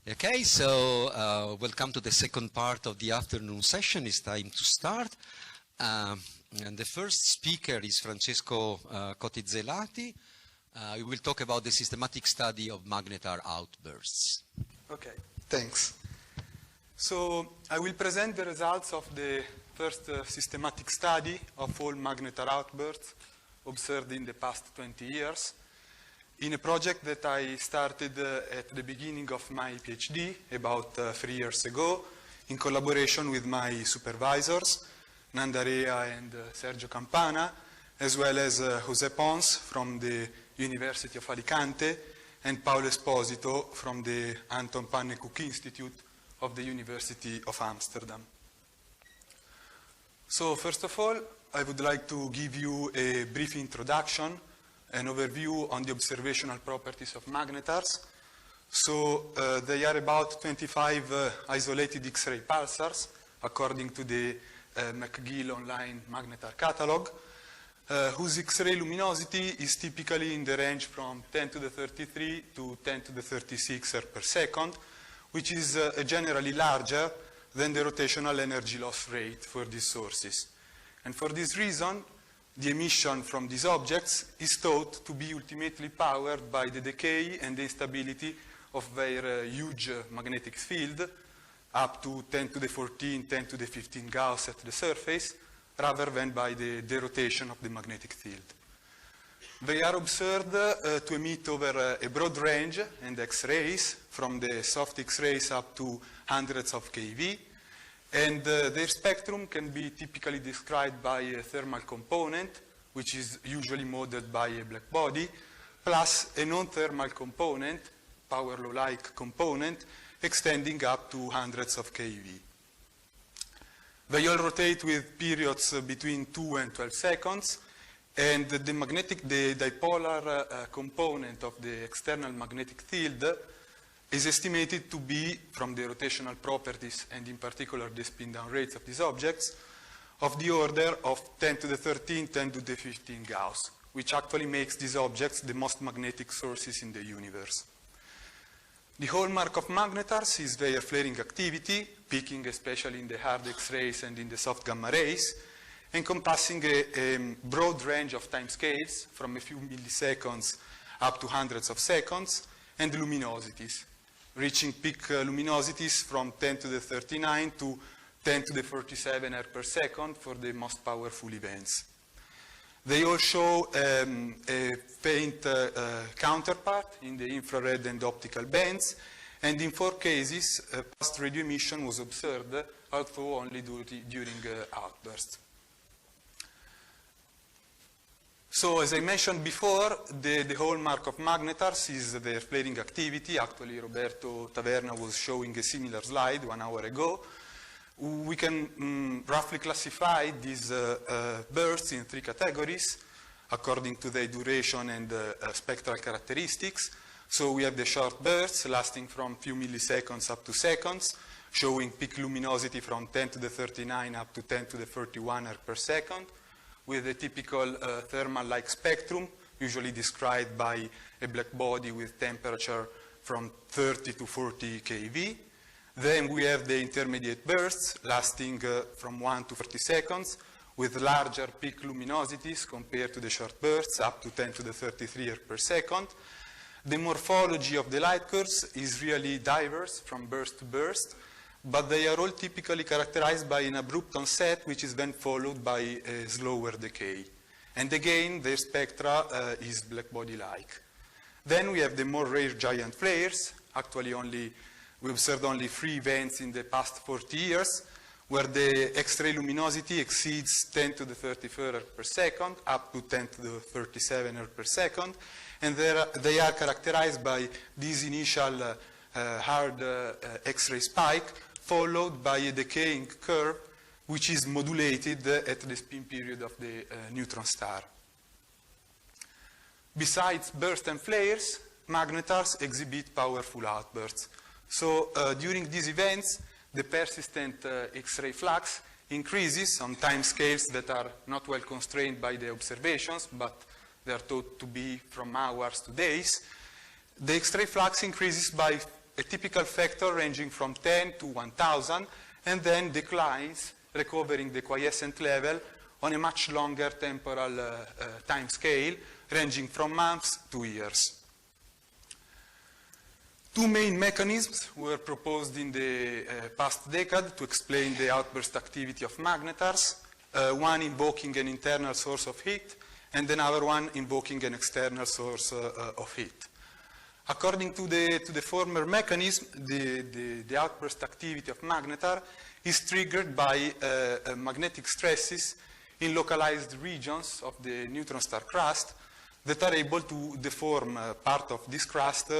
Okay, so welcome to the second part of the afternoon session. It's time to start. And the first speaker is Francesco Coti Zelati. We will talk about the systematic study of magnetar outbursts. Okay, thanks. So I will present the results of the first systematic study of all magnetar outbursts observed in the past 20 years. In a project that I started at the beginning of my PhD about 3 years ago in collaboration with my supervisors, Nanda Rea and Sergio Campana, as well as José Pons from the University of Alicante and Paolo Esposito from the Anton Pannekoek Institute of the University of Amsterdam. So first of all, I would like to give you a brief introduction, an overview on the observational properties of magnetars. So they are about 25 isolated X-ray pulsars, according to the McGill online magnetar catalog, whose X-ray luminosity is typically in the range from 10 to the 33 to 10 to the 36 erg per second, which is generally larger than the rotational energy loss rate for these sources. And for this reason, the emission from these objects is thought to be ultimately powered by the decay and the instability of their huge magnetic field, up to 10 to the 14, 10 to the 15 Gauss at the surface, rather than by the rotation of the magnetic field. They are observed to emit over a broad range and X-rays, from the soft X-rays up to hundreds of keV, and their spectrum can be typically described by a thermal component, which is usually modeled by a black body, plus a non-thermal component, power law-like component, extending up to hundreds of keV. They all rotate with periods between 2 and 12 seconds, and the dipolar component of the external magnetic field is estimated to be, from the rotational properties and in particular the spin-down rates of these objects, of the order of 10 to the 13, 10 to the 15 Gauss, which actually makes these objects the most magnetic sources in the universe. The hallmark of magnetars is their flaring activity, peaking especially in the hard X-rays and in the soft gamma rays, encompassing a broad range of time scales from a few milliseconds up to hundreds of seconds, and luminosities, reaching peak luminosities from 10 to the 39 to 10 to the 47 erg per second for the most powerful events. They all show a faint counterpart in the infrared and optical bands, and in 4 cases, pulsed radio emission was observed, although only during outbursts. So, as I mentioned before, the hallmark of magnetars is their flaring activity. Actually, Roberto Taverna was showing a similar slide 1 hour ago. We can roughly classify these bursts in 3 categories, according to their duration and spectral characteristics. So we have the short bursts lasting from few milliseconds up to seconds, showing peak luminosity from 10 to the 39 up to 10 to the 31 erg per second, with a typical thermal-like spectrum, usually described by a black body with temperature from 30 to 40 keV. Then we have the intermediate bursts, lasting from 1 to 30 seconds, with larger peak luminosities compared to the short bursts, up to 10 to the 33 erg per second. The morphology of the light curves is really diverse from burst to burst, but they are all typically characterized by an abrupt onset, which is then followed by a slower decay. And again, their spectra is black body-like. Then we have the more rare giant flares. Actually, we observed only 3 events in the past 40 years, where the X-ray luminosity exceeds 10 to the 34 erg per second, up to 10 to the 37 erg per second. And they are characterized by this initial hard X-ray spike, followed by a decaying curve, which is modulated at the spin period of the neutron star. Besides bursts and flares, magnetars exhibit powerful outbursts. So during these events, the persistent X-ray flux increases on time scales that are not well constrained by the observations, but they are thought to be from hours to days. The X-ray flux increases by a typical factor ranging from 10 to 1000, and then declines, recovering the quiescent level on a much longer temporal time scale, ranging from months to years. Two main mechanisms were proposed in the past decade to explain the outburst activity of magnetars, one invoking an internal source of heat, and another one invoking an external source of heat. According to the former mechanism, the outburst activity of magnetar is triggered by magnetic stresses in localized regions of the neutron star crust that are able to deform part of this crust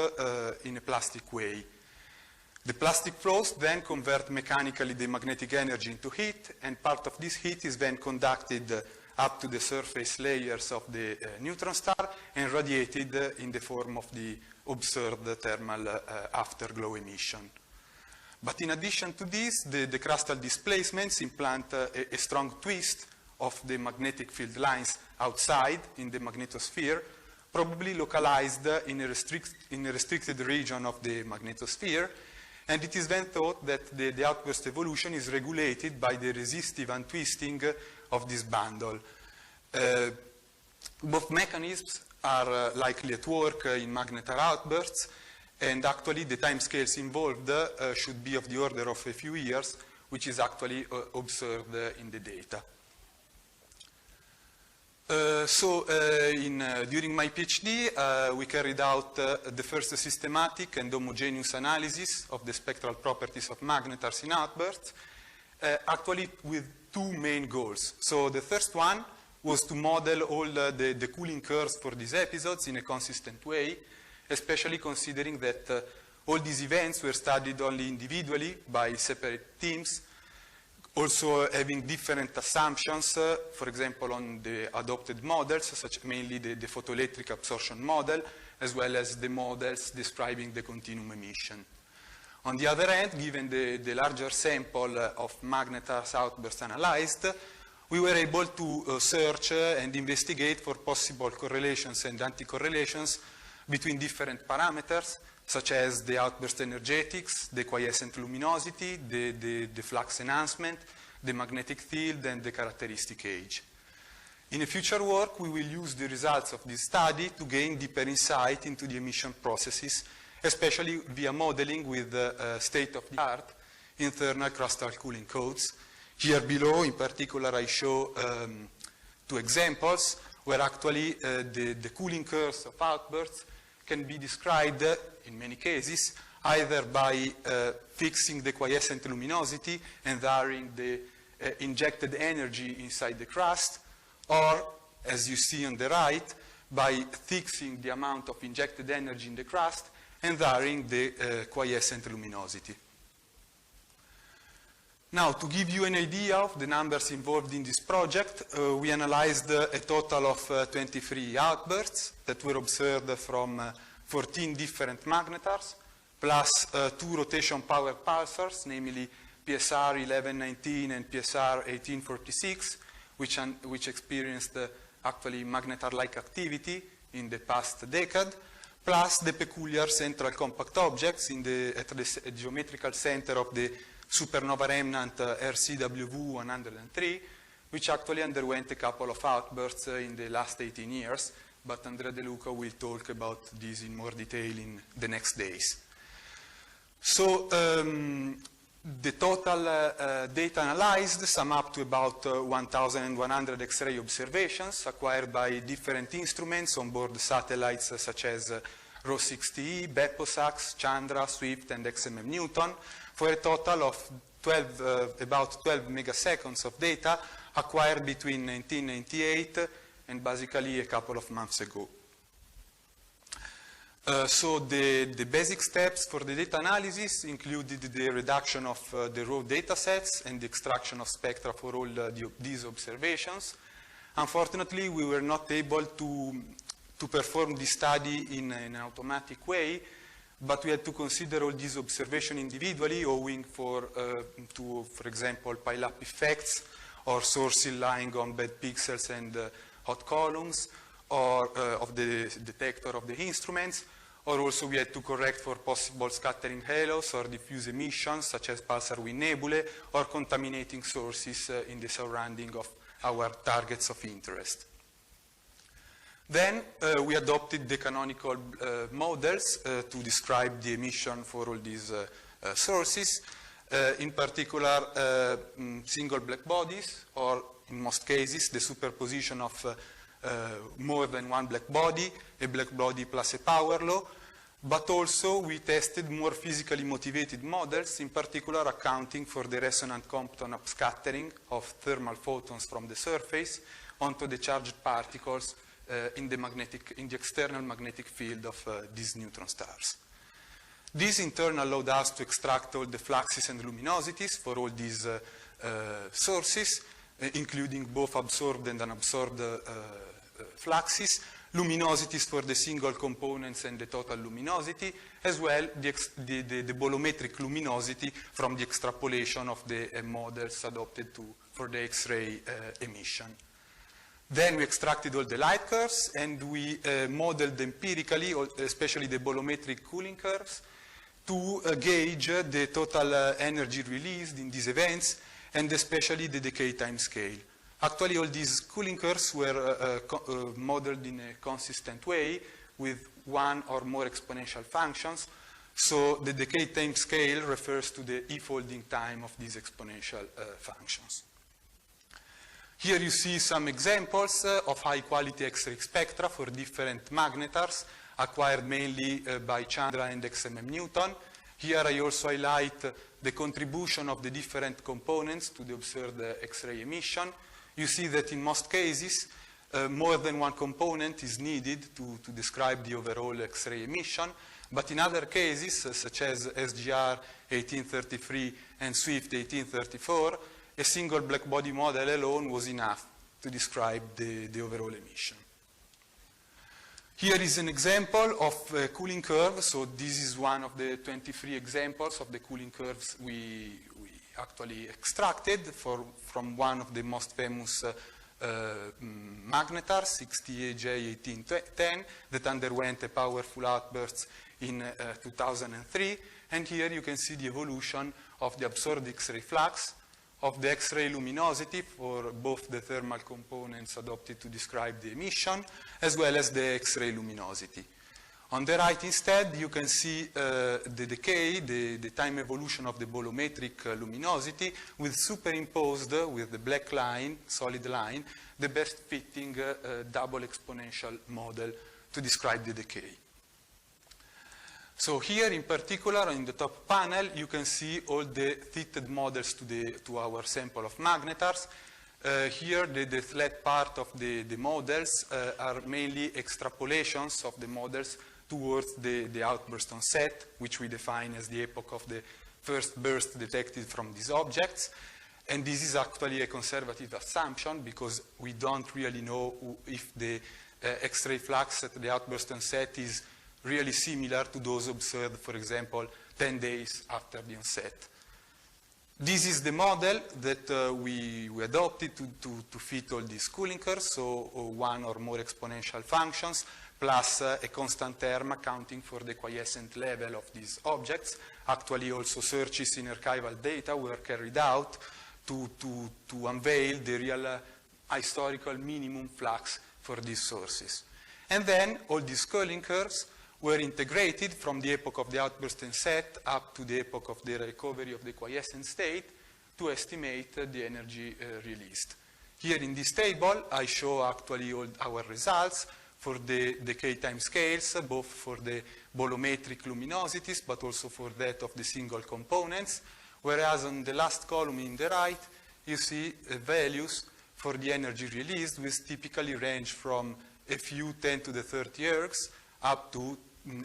in a plastic way. The plastic flows then convert mechanically the magnetic energy into heat, and part of this heat is then conducted up to the surface layers of the neutron star and radiated in the form of the observed thermal afterglow emission. But in addition to this, the crustal displacements implant a strong twist of the magnetic field lines outside in the magnetosphere, probably localized in a restricted region of the magnetosphere, and it is then thought that the outburst evolution is regulated by the resistive untwisting of this bundle. Both mechanisms are likely at work in magnetar outbursts, and actually the timescales involved should be of the order of a few years, which is actually observed in the data. During my PhD, we carried out the first systematic and homogeneous analysis of the spectral properties of magnetars in outbursts, actually with two main goals. So the first one was to model all the cooling curves for these episodes in a consistent way, especially considering that all these events were studied only individually by separate teams, also having different assumptions, for example, on the adopted models, such mainly the photoelectric absorption model, as well as the models describing the continuum emission. On the other hand, given the larger sample of magnetars outbursts analyzed, we were able to search and investigate for possible correlations and anti-correlations between different parameters, such as the outburst energetics, the quiescent luminosity, the flux enhancement, the magnetic field, and the characteristic age. In a future work, we will use the results of this study to gain deeper insight into the emission processes, especially via modeling with state-of-the-art internal crustal cooling codes. Here below, in particular, I show two examples where actually the cooling curves of outbursts can be described, in many cases, either by fixing the quiescent luminosity and varying the injected energy inside the crust, or, as you see on the right, by fixing the amount of injected energy in the crust and varying the quiescent luminosity. Now, to give you an idea of the numbers involved in this project, we analyzed a total of 23 outbursts that were observed from 14 different magnetars, plus 2 rotation power pulsars, namely PSR 1119 and PSR 1846, which experienced actually magnetar-like activity in the past decade, plus the peculiar central compact objects at the geometrical center of the supernova remnant RCW103, which actually underwent a couple of outbursts in the last 18 years, but Andrea De Luca will talk about this in more detail in the next days. So the total data analyzed sum up to about 1,100 X-ray observations acquired by different instruments on board satellites such as ROS-60E, BeppoSAX, Chandra, Swift, and XMM Newton, for a total of about 12 megaseconds of data acquired between 1998 and basically a couple of months ago. So the basic steps for the data analysis included the reduction of the raw data sets and the extraction of spectra for all these observations. Unfortunately, we were not able to perform this study in an automatic way, but we had to consider all these observations individually, owing to, for example, pile-up effects or sources lying on bad pixels and hot columns, or of the detector of the instruments, or also we had to correct for possible scattering halos or diffuse emissions, such as pulsar wind nebulae, or contaminating sources in the surrounding of our targets of interest. Then we adopted the canonical models to describe the emission for all these sources, in particular single black bodies, or in most cases the superposition of more than one black body, a black body plus a power law, but also we tested more physically motivated models, in particular accounting for the resonant Compton upscattering of thermal photons from the surface onto the charged particles in the external magnetic field of these neutron stars. This in turn allowed us to extract all the fluxes and luminosities for all these sources, including both absorbed and unabsorbed fluxes, luminosities for the single components and the total luminosity, as well the bolometric luminosity from the extrapolation of the models adopted for the X-ray emission. Then we extracted all the light curves and we modeled empirically, especially the bolometric cooling curves, to gauge the total energy released in these events and especially the decay time scale. Actually, all these cooling curves were modeled in a consistent way with one or more exponential functions. So the decay time scale refers to the e-folding time of these exponential functions. Here you see some examples of high-quality X-ray spectra for different magnetars acquired mainly by Chandra and XMM Newton. Here I also highlight the contribution of the different components to the observed X-ray emission. You see that in most cases, more than one component is needed to describe the overall X-ray emission, but in other cases, such as SGR 1833 and SWIFT 1834, a single black body model alone was enough to describe the overall emission. Here is an example of a cooling curve. So this is one of the 23 examples of the cooling curves we actually extracted from one of the most famous magnetars, 60AJ1810, that underwent a powerful outburst in 2003. And here you can see the evolution of the absorbed X-ray flux, of the X-ray luminosity for both the thermal components adopted to describe the emission, as well as the X-ray luminosity. On the right instead, you can see the decay, the time evolution of the bolometric luminosity with superimposed with the black line, solid line, the best fitting double exponential model to describe the decay. So here in particular, in the top panel, you can see all the fitted models to our sample of magnetars. Here, the flat part of the models are mainly extrapolations of the models towards the outburst onset, which we define as the epoch of the first burst detected from these objects. And this is actually a conservative assumption because we don't really know if the X-ray flux at the outburst onset is really similar to those observed, for example, 10 days after the onset. This is the model that we adopted to fit all these cooling curves, so one or more exponential functions, plus a constant term accounting for the quiescent level of these objects. Actually, also searches in archival data were carried out to unveil the real historical minimum flux for these sources. And then all these cooling curves were integrated from the epoch of the outburst onset up to the epoch of the recovery of the quiescent state to estimate the energy released. Here in this table, I show actually all our results for the decay time scales, both for the bolometric luminosities, but also for that of the single components, whereas on the last column in the right, you see values for the energy released, which typically range from a few 10 to the 30 ergs up to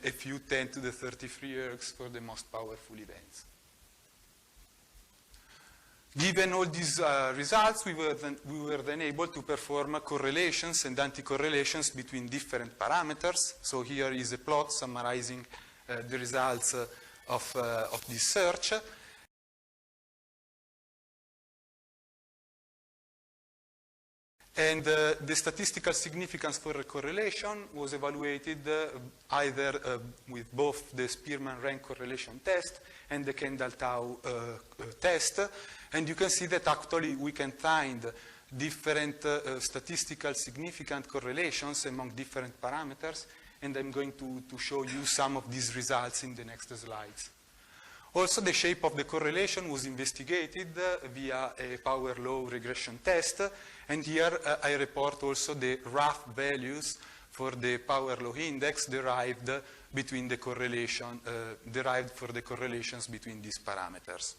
a few 10 to the 33 ergs for the most powerful events. Given all these results, we were then able to perform correlations and anti-correlations between different parameters. So here is a plot summarizing the results of this search. And the statistical significance for a correlation was evaluated either with both the Spearman-Rank correlation test and the Kendall-Tau test. And you can see that actually we can find different statistical significant correlations among different parameters. And I'm going to show you some of these results in the next slides. Also, the shape of the correlation was investigated via a power law regression test. And here I report also the rough values for the power law index derived between the correlation, derived for the correlations between these parameters.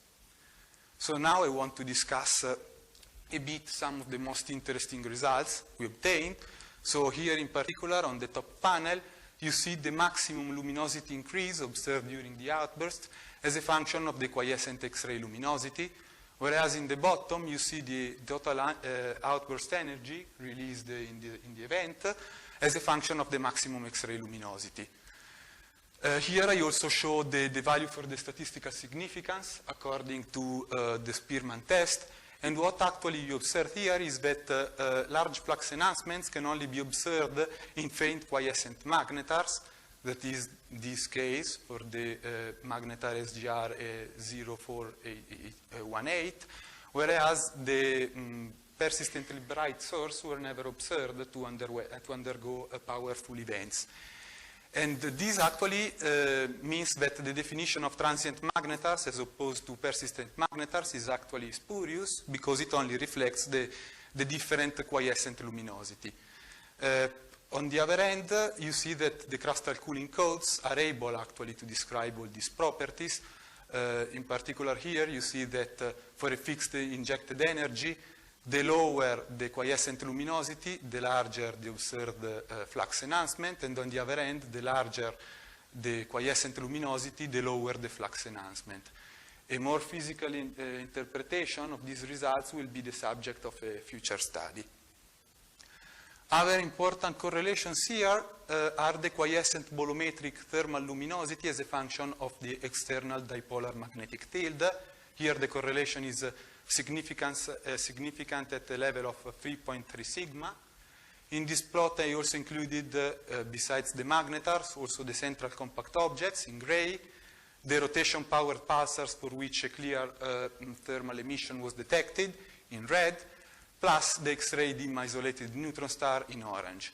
So now I want to discuss a bit some of the most interesting results we obtained. So here in particular on the top panel, you see the maximum luminosity increase observed during the outburst as a function of the quiescent X-ray luminosity, whereas in the bottom you see the total outburst energy released in the event as a function of the maximum X-ray luminosity. Here I also show the value for the statistical significance according to the Spearman test. And what actually you observe here is that large flux enhancements can only be observed in faint quiescent magnetars. That is this case for the magnetar SGR 04818, whereas the persistently bright source were never observed to undergo powerful events. And this actually means that the definition of transient magnetars as opposed to persistent magnetars is actually spurious because it only reflects the different quiescent luminosity. On the other hand, you see that the crustal cooling codes are able actually to describe all these properties. In particular here, you see that for a fixed injected energy, the lower the quiescent luminosity, the larger the observed flux enhancement, and on the other end, the larger the quiescent luminosity, the lower the flux enhancement. A more physical interpretation of these results will be the subject of a future study. Other important correlations here are the quiescent bolometric thermal luminosity as a function of the external dipolar magnetic field. Here the correlation is significant at the level of 3.3 sigma. In this plot I also included, besides the magnetars, also the central compact objects in gray, the rotation powered pulsars for which a clear thermal emission was detected in red, plus the X-ray dim isolated neutron star in orange.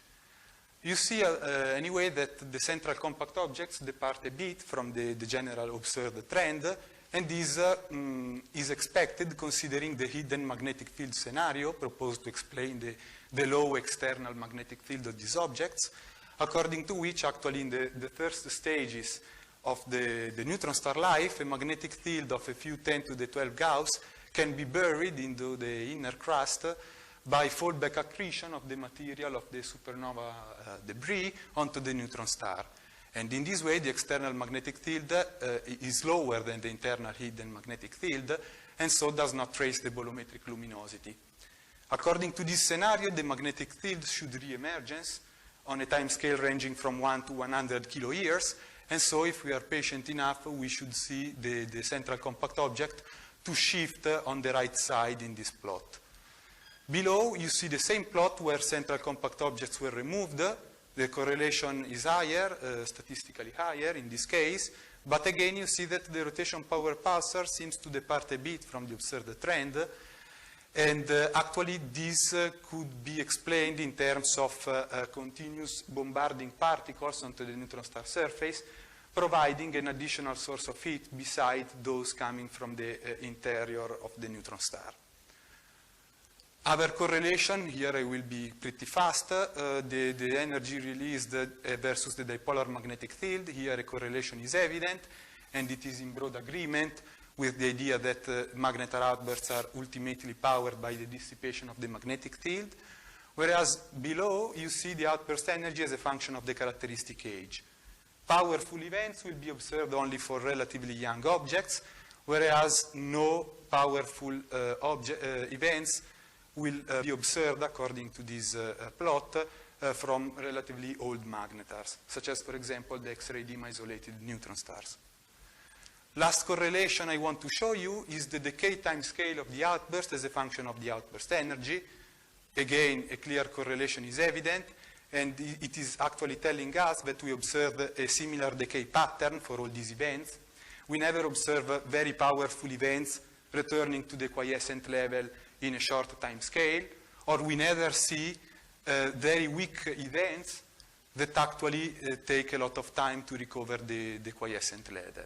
You see anyway that the central compact objects depart a bit from the general observed trend, and this is expected considering the hidden magnetic field scenario proposed to explain the low external magnetic field of these objects, according to which actually in the first stages of the neutron star life, a magnetic field of a few 10 to the 12 Gauss can be buried into the inner crust by fallback accretion of the material of the supernova debris onto the neutron star. And in this way, the external magnetic field is lower than the internal hidden magnetic field, and so does not trace the bolometric luminosity. According to this scenario, the magnetic field should re-emergence on a time scale ranging from 1 to 100 kiloyears, and so if we are patient enough, we should see the central compact object to shift on the right side in this plot. Below, you see the same plot where central compact objects were removed. The correlation is higher, statistically higher in this case, but again you see that the rotation power pulsar seems to depart a bit from the observed trend, and actually this could be explained in terms of continuous bombarding particles onto the neutron star surface, providing an additional source of heat beside those coming from the interior of the neutron star. Other correlation, here I will be pretty fast, the energy released versus the dipolar magnetic field. Here a correlation is evident, and it is in broad agreement with the idea that magnetar outbursts are ultimately powered by the dissipation of the magnetic field, whereas below you see the outburst energy as a function of the characteristic age. Powerful events will be observed only for relatively young objects, whereas no powerful events will be observed according to this plot from relatively old magnetars, such as, for example, the X-ray dim isolated neutron stars. Last correlation I want to show you is the decay time scale of the outburst as a function of the outburst energy. again, a clear correlation is evident, and it is actually telling us that we observe a similar decay pattern for all these events. We never observe very powerful events returning to the quiescent level in a short time scale, or we never see very weak events that actually take a lot of time to recover the quiescent level.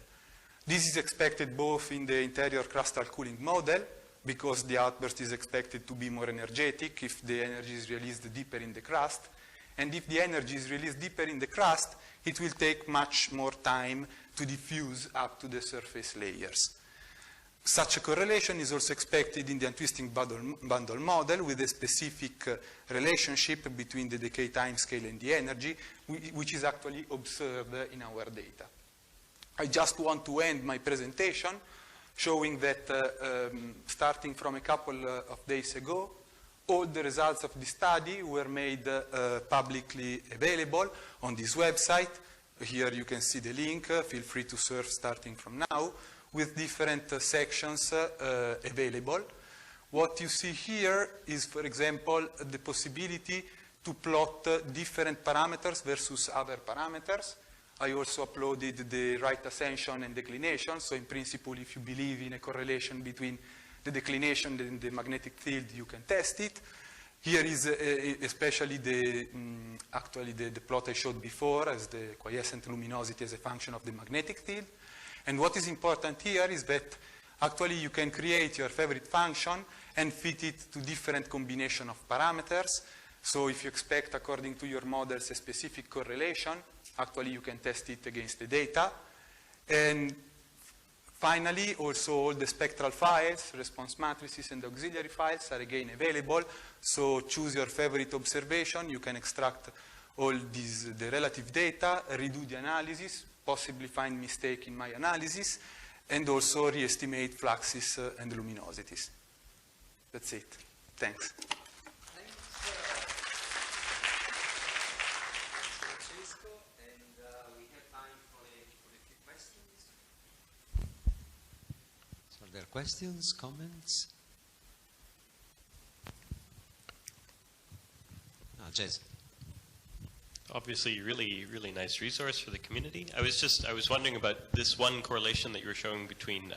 This is expected both in the interior crustal cooling model, because the outburst is expected to be more energetic if the energy is released deeper in the crust. And if the energy is released deeper in the crust, it will take much more time to diffuse up to the surface layers. Such a correlation is also expected in the untwisting bundle model with a specific relationship between the decay timescale and the energy, which is actually observed in our data. I just want to end my presentation showing that starting from a couple of days ago, all the results of the study were made publicly available on this website. Here you can see the link. Feel free to surf starting from now, with different sections available. What you see here is, for example, the possibility to plot different parameters versus other parameters. I also uploaded the right ascension and declination, so in principle, if you believe in a correlation between the declination and the magnetic field, you can test it. Here is especially actually the plot I showed before as the quiescent luminosity as a function of the magnetic field. And what is important here is that actually you can create your favorite function and fit it to different combination of parameters. So if you expect, according to your models, a specific correlation, actually you can test it against the data. And finally, also all the spectral files, response matrices, and auxiliary files are again available. So choose your favorite observation. You can extract all the relative data, redo the analysis, possibly find mistake in my analysis, and also re-estimate fluxes and luminosities. That's it. Thanks. Are there questions, comments? Jez. Obviously, really nice resource for the community. I was wondering about this one correlation that you were showing between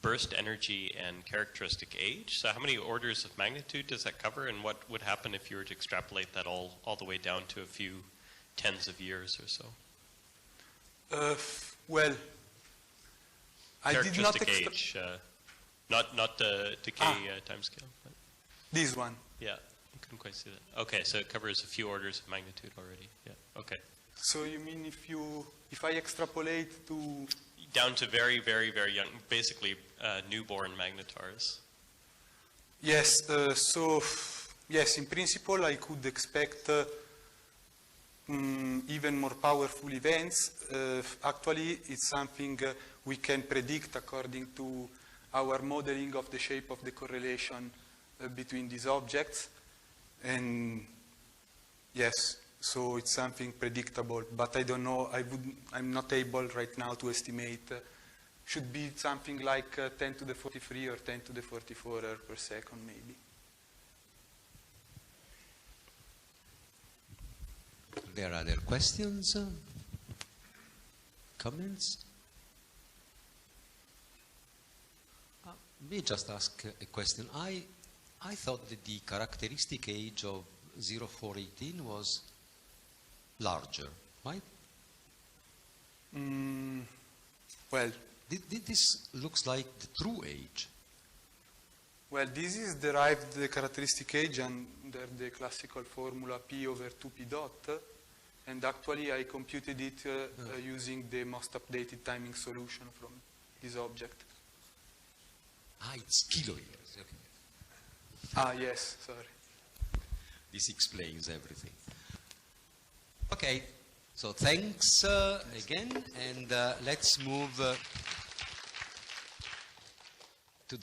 burst energy and characteristic age. So how many orders of magnitude does that cover, and what would happen if you were to extrapolate that all the way down to a few tens of years or so? Well, I did not age, not the decay timescale. This one. Yeah, I couldn't quite see that. Okay, so it covers a few orders of magnitude already. Yeah. Okay. So you mean if I extrapolate to down to very young, basically newborn magnetars? Yes. So yes, in principle, I could expect even more powerful events. Actually, it's something we can predict according to our modeling of the shape of the correlation between these objects. And yes, so it's something predictable, but I don't know, I'm not able right now to estimate. Should be something like 10 to the 43 or 10 to the 44 error per second, maybe. Are there other questions? Comments? Let me just ask a question. I thought that the characteristic age of 0418 was larger, right? Well, this looks like the true age. Well, this is derived the characteristic age under the classical formula P over 2P dot, and actually I computed it using the most updated timing solution from this object. It's kiloyears. Okay. Yes, sorry. This explains everything. Okay, so thanks again, and let's move